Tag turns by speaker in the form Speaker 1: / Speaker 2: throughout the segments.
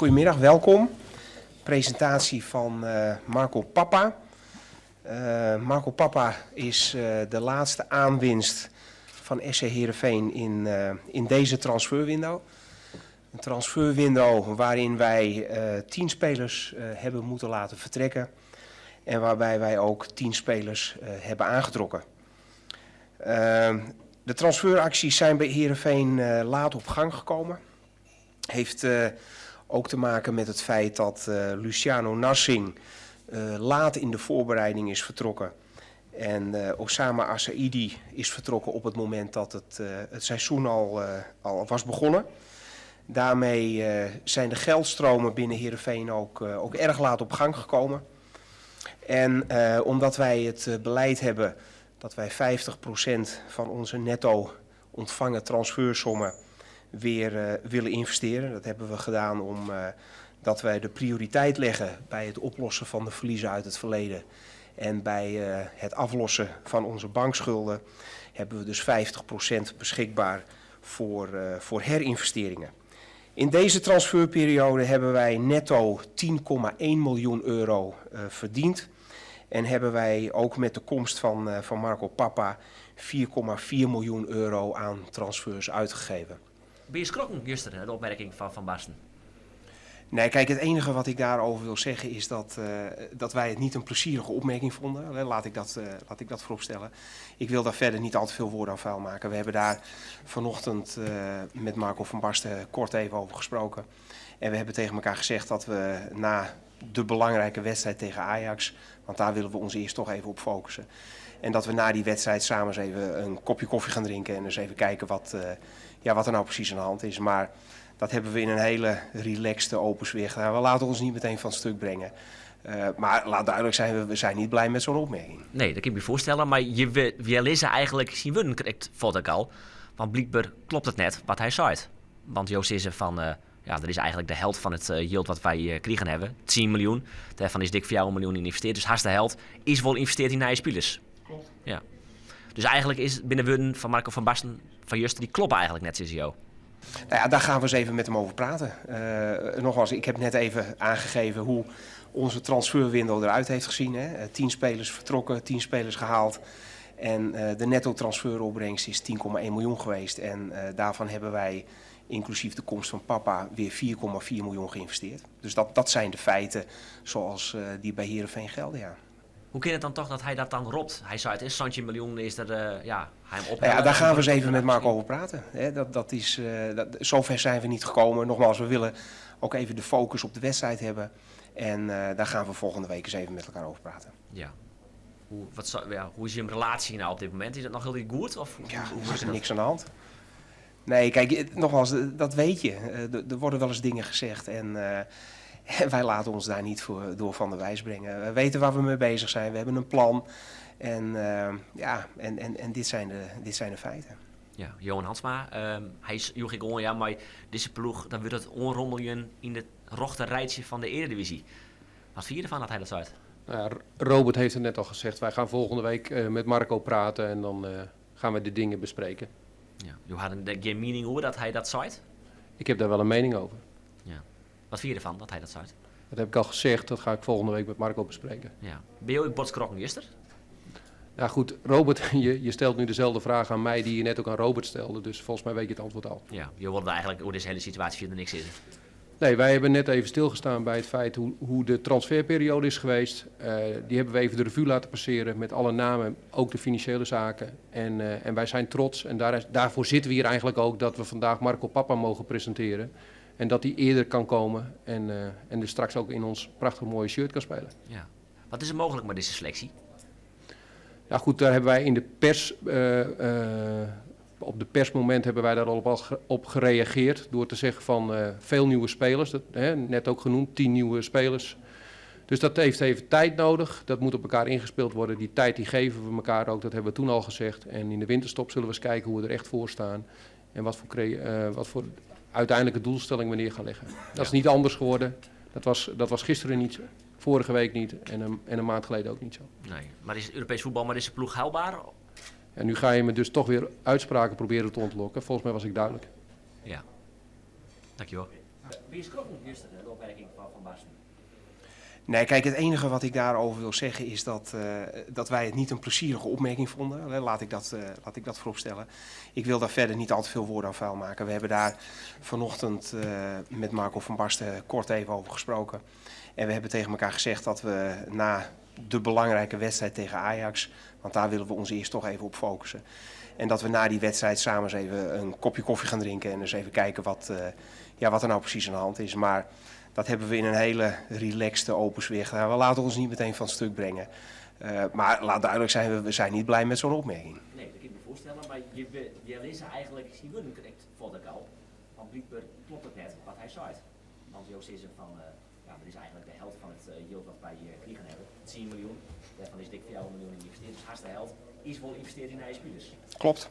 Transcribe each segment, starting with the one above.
Speaker 1: Goedemiddag, welkom. Presentatie van Marco Pappa. Marco Pappa is de laatste aanwinst van SC Heerenveen in deze transferwindow. Een transferwindow waarin wij 10 spelers hebben moeten laten vertrekken. En waarbij wij ook 10 spelers hebben aangetrokken. De transferacties zijn bij Heerenveen laat op gang gekomen. Heeft ook te maken met het feit dat Luciano Narsing laat in de voorbereiding is vertrokken. En Osama Assaidi is vertrokken op het moment dat het seizoen al was begonnen. Daarmee zijn de geldstromen binnen Heerenveen ook erg laat op gang gekomen. En omdat wij het beleid hebben dat wij 50% van onze netto ontvangen transfersommen weer willen investeren. Dat hebben we gedaan omdat wij de prioriteit leggen bij het oplossen van de verliezen uit het verleden. En bij het aflossen van onze bankschulden hebben we dus 50% beschikbaar voor herinvesteringen. In deze transferperiode hebben wij netto 10,1 miljoen euro verdiend. En hebben wij ook met de komst van Marco Pappa 4,4 miljoen euro aan transfers uitgegeven.
Speaker 2: Ben je schrokken, Juster, de opmerking van Van Basten?
Speaker 1: Nee, kijk, het enige wat ik daarover wil zeggen is dat wij het niet een plezierige opmerking vonden. Laat ik dat vooropstellen. Ik wil daar verder niet al te veel woorden aan vuil maken. We hebben daar vanochtend met Marco van Basten kort even over gesproken. En we hebben tegen elkaar gezegd dat we na de belangrijke wedstrijd tegen Ajax, want daar willen we ons eerst toch even op focussen. En dat we na die wedstrijd samen eens even een kopje koffie gaan drinken en eens even kijken wat er nou precies aan de hand is. Maar dat hebben we in een hele relaxte, open sfeer gedaan. We laten ons niet meteen van het stuk brengen. Maar laat duidelijk zijn, we zijn niet blij met zo'n opmerking.
Speaker 2: Nee, dat kan ik me voorstellen. Maar je wil eigenlijk zien winnen, krijgt vond ik al. Want blijkbaar klopt het net wat hij zei. Want Joost is er van, dat is eigenlijk de helft van het yield wat wij kregen hebben. 10 miljoen. Daarvan is dik voor jou 1 miljoen geïnvesteerd. Dus haast de helft is wel geïnvesteerd in nieuwe spelers.
Speaker 1: Klopt.
Speaker 2: Ja. Dus eigenlijk is binnen winnen van Marco van Basten, van Juster, die kloppen eigenlijk net sinds jou.
Speaker 1: Nou ja, daar gaan we eens even met hem over praten. Nogmaals, ik heb net even aangegeven hoe onze transferwindow eruit heeft gezien. Hè. 10 spelers vertrokken, 10 spelers gehaald. En de netto transferopbrengst is 10,1 miljoen geweest. En daarvan hebben wij, inclusief de komst van Pappa, weer 4,4 miljoen geïnvesteerd. Dus dat zijn de feiten zoals die bij Heerenveen gelden, ja.
Speaker 2: Hoe kan het dan toch dat hij dat dan ropt? Hij zei het is Santje miljoen, is er, hij hem op.
Speaker 1: Ja, daar gaan we eens even met Marco over praten. Zover zijn we niet gekomen. Nogmaals, we willen ook even de focus op de wedstrijd hebben. En daar gaan we volgende week eens even met elkaar over praten.
Speaker 2: Ja. Hoe is je relatie nou op dit moment? Is het nog heel goed? Of
Speaker 1: hoe is er niks aan de hand? Nee, kijk, nogmaals, dat weet je. Er worden wel eens dingen gezegd en wij laten ons daar niet door van de wijs brengen. We weten waar we mee bezig zijn, we hebben een plan en dit zijn de feiten.
Speaker 2: Ja, Johan Hansma, hij is heel gewoon, ja, maar deze ploeg, dan wordt het onrommeljen in het rochte rijtje van de Eredivisie. Wat vind je ervan dat hij dat zei?
Speaker 3: Nou ja, Robert heeft het net al gezegd, wij gaan volgende week met Marco praten en dan gaan we de dingen bespreken.
Speaker 2: Ja, je had geen mening over dat hij dat zei?
Speaker 3: Ik heb daar wel een mening over.
Speaker 2: Ja. Wat vind je ervan dat hij dat zei?
Speaker 3: Dat heb ik al gezegd, dat ga ik volgende week met Marco bespreken.
Speaker 2: Ja. Ben je ook botskrokken, Juster?
Speaker 3: Ja goed, Robert, je stelt nu dezelfde vraag aan mij die je net ook aan Robert stelde, dus volgens mij weet je het antwoord al.
Speaker 2: Ja, je wilde eigenlijk over deze hele situatie verder niks in.
Speaker 3: Nee, wij hebben net even stilgestaan bij het feit hoe de transferperiode is geweest. Die hebben we even de revue laten passeren met alle namen, ook de financiële zaken. En wij zijn trots en daarvoor zitten we hier eigenlijk ook dat we vandaag Marco Pappa mogen presenteren. En dat hij eerder kan komen en dus straks ook in ons prachtig mooie shirt kan spelen.
Speaker 2: Ja. Wat is er mogelijk met deze selectie?
Speaker 3: Ja goed, daar hebben wij in de pers, op de persmoment hebben wij daar al op gereageerd. Door te zeggen van veel nieuwe spelers, net ook genoemd, 10 nieuwe spelers. Dus dat heeft even tijd nodig, dat moet op elkaar ingespeeld worden. Die tijd die geven we elkaar ook, dat hebben we toen al gezegd. En in de winterstop zullen we eens kijken hoe we er echt voor staan. En wat voor uiteindelijke doelstelling we neer gaan leggen. Dat is niet anders geworden. Dat was gisteren niet zo. Vorige week niet en een maand geleden ook niet zo.
Speaker 2: Nee, maar is Europees voetbal, maar is de ploeg haalbaar?
Speaker 3: En nu ga je me dus toch weer uitspraken proberen te ontlokken. Volgens mij was ik duidelijk.
Speaker 2: Ja, dankjewel. Wie is Kroppen juist de opmerking van Basten?
Speaker 1: Nee, kijk, het enige wat ik daarover wil zeggen is dat wij het niet een plezierige opmerking vonden. Laat ik dat vooropstellen. Ik wil daar verder niet al te veel woorden aan vuil maken. We hebben daar vanochtend met Marco van Basten kort even over gesproken. En we hebben tegen elkaar gezegd dat we na de belangrijke wedstrijd tegen Ajax, want daar willen we ons eerst toch even op focussen. En dat we na die wedstrijd samen eens even een kopje koffie gaan drinken en eens even kijken wat er nou precies aan de hand is. Maar dat hebben we in een hele relaxte, open sfeer gedaan. We laten ons niet meteen van het stuk brengen. Maar laat duidelijk zijn, we zijn niet blij met zo'n opmerking.
Speaker 2: Nee, dat kan ik me voorstellen, maar je leest eigenlijk zien we correct voor de kou. Want blijkbaar klopt het net wat hij zei. Want Joost is er van, dat is eigenlijk de helft van het yield wat wij kregen hebben. 10 miljoen, daarvan is dik 4 miljoen geïnvesteerd. Dus haast de helft is wel geïnvesteerd in eigen spelers.
Speaker 1: Klopt.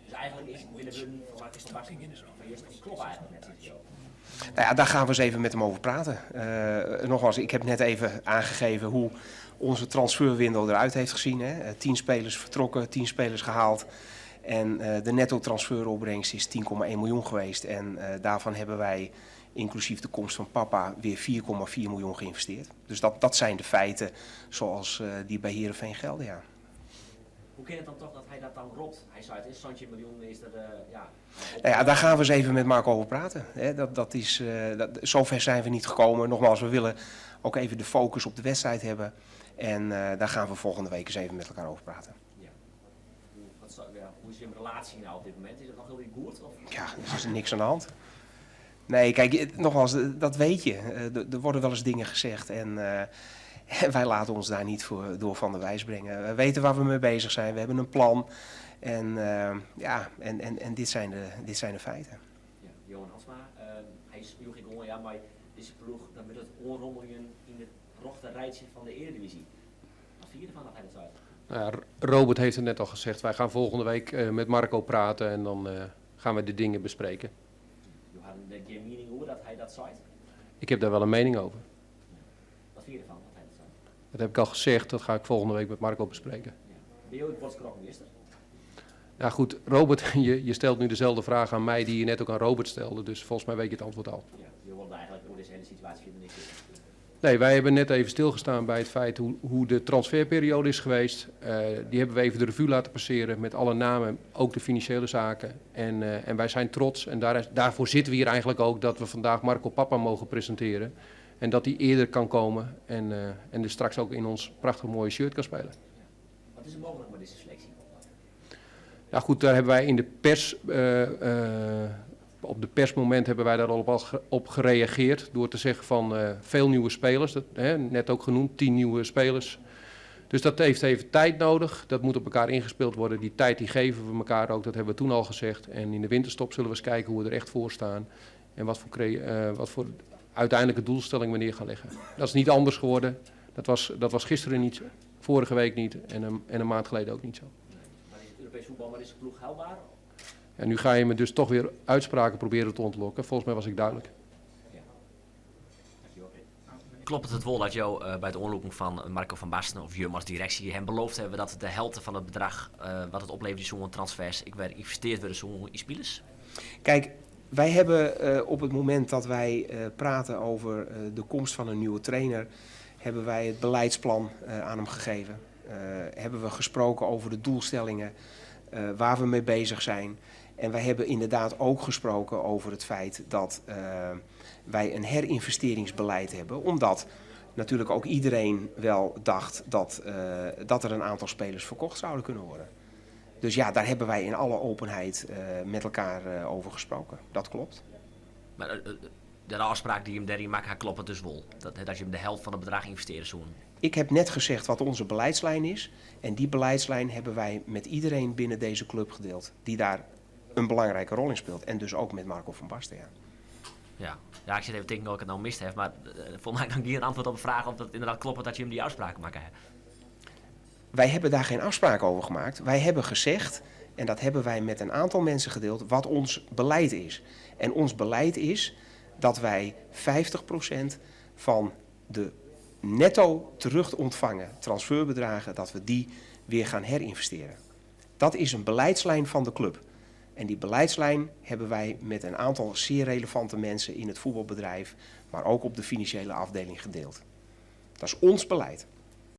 Speaker 2: Dus eigenlijk willen we van Marcus van Basten van Joost, die klopt eigenlijk net zo.
Speaker 1: Nou ja, daar gaan we eens even met hem over praten. Nogmaals, ik heb net even aangegeven hoe onze transferwindow eruit heeft gezien. Hè. 10 spelers vertrokken, 10 spelers gehaald. En de netto transferopbrengst is 10,1 miljoen geweest. En daarvan hebben wij, inclusief de komst van papa, weer 4,4 miljoen geïnvesteerd. Dus dat zijn de feiten zoals die bij Heerenveen gelden, ja.
Speaker 2: Hoe kan het dan toch dat hij dat dan ropt? Hij zei het is zo'n miljoen, is er,
Speaker 1: Nou ja, daar gaan we eens even met Marco over praten. Hè. Zover zijn we niet gekomen. Nogmaals, we willen ook even de focus op de wedstrijd hebben. En daar gaan we volgende week eens even met elkaar over praten.
Speaker 2: Ja. Hoe is je relatie nou op dit moment? Is het nog heel erg goed? Of?
Speaker 1: Ja, er is niks aan de hand. Nee, kijk, nogmaals, dat weet je. Er worden wel eens dingen gezegd en wij laten ons daar niet door van de wijs brengen. We weten waar we mee bezig zijn, we hebben een plan en dit zijn de feiten.
Speaker 2: Ja, Johan Hansma, hij is heel gewoon, ja, maar deze ploeg dan met het oorrommelen in het rochte rijtje van de Eredivisie. Wat vind je ervan dat hij dat zei?
Speaker 3: Nou ja, Robert heeft het net al gezegd, wij gaan volgende week met Marco praten en dan gaan we de dingen bespreken.
Speaker 2: Johan, heb je een mening over dat hij dat zei?
Speaker 3: Ik heb daar wel een mening over.
Speaker 2: Wat vind je ervan dat hij dat zei?
Speaker 3: Dat heb ik al gezegd, dat ga ik volgende week met Marco bespreken.
Speaker 2: Ja. Ben je ook Boskrokken minister?
Speaker 3: Ja goed, Robert, je stelt nu dezelfde vraag aan mij die je net ook aan Robert stelde, dus volgens mij weet je het antwoord al.
Speaker 2: Ja, je wilde eigenlijk hoe deze hele situatie vinden is.
Speaker 3: Nee, wij hebben net even stilgestaan bij het feit hoe de transferperiode is geweest. Die hebben we even de revue laten passeren met alle namen, ook de financiële zaken. En wij zijn trots en daarvoor zitten we hier eigenlijk ook dat we vandaag Marco Papa mogen presenteren. En dat hij eerder kan komen en dus straks ook in ons prachtig mooie shirt kan spelen.
Speaker 2: Wat is er mogelijk met deze selectie?
Speaker 3: Ja goed, daar hebben wij in de pers, op de persmoment hebben wij daar al op gereageerd door te zeggen van veel nieuwe spelers, net ook genoemd, 10 nieuwe spelers. Dus dat heeft even tijd nodig, dat moet op elkaar ingespeeld worden. Die tijd die geven we elkaar ook, dat hebben we toen al gezegd. En in de winterstop zullen we eens kijken hoe we er echt voor staan en wat voor uiteindelijke doelstelling we neer gaan leggen. Dat is niet anders geworden, dat was gisteren niet zo, vorige week niet en een maand geleden ook niet zo.
Speaker 2: Maar is het Europees voetbal, maar is de ploeg haalbaar?
Speaker 3: En nu ga je me dus toch weer uitspraken proberen te ontlokken. Volgens mij was ik duidelijk.
Speaker 2: Ja. Klopt het wel dat jou bij de oorlooping van Marco van Basten of Jum als directie hem beloofd hebben dat de helft van het bedrag wat het oplevert in zo'n transfers ik werd geïnvesteerd werden zo'n spelers?
Speaker 1: Kijk, wij hebben op het moment dat wij praten over de komst van een nieuwe trainer, hebben wij het beleidsplan aan hem gegeven. Hebben we gesproken over de doelstellingen, waar we mee bezig zijn. En wij hebben inderdaad ook gesproken over het feit dat wij een herinvesteringsbeleid hebben. Omdat natuurlijk ook iedereen wel dacht dat er een aantal spelers verkocht zouden kunnen worden. Dus ja, daar hebben wij in alle openheid met elkaar over gesproken. Dat klopt.
Speaker 2: Maar de afspraak die je hem daarin maakt, klopt het dus wel. Dat je hem de helft van het bedrag investeert zo'n.
Speaker 1: Ik heb net gezegd wat onze beleidslijn is. En die beleidslijn hebben wij met iedereen binnen deze club gedeeld. Die daar een belangrijke rol in speelt. En dus ook met Marco van Basten, ja.
Speaker 2: Ja, ik zit even te denken of ik het nou mist heb. Maar volgens mij kan ik hier een antwoord op de vraag of dat inderdaad klopt dat je hem die afspraken maakt.
Speaker 1: Wij hebben daar geen afspraak over gemaakt. Wij hebben gezegd, en dat hebben wij met een aantal mensen gedeeld, wat ons beleid is. En ons beleid is dat wij 50% van de netto terug ontvangen transferbedragen, dat we die weer gaan herinvesteren. Dat is een beleidslijn van de club. En die beleidslijn hebben wij met een aantal zeer relevante mensen in het voetbalbedrijf, maar ook op de financiële afdeling gedeeld. Dat is ons beleid.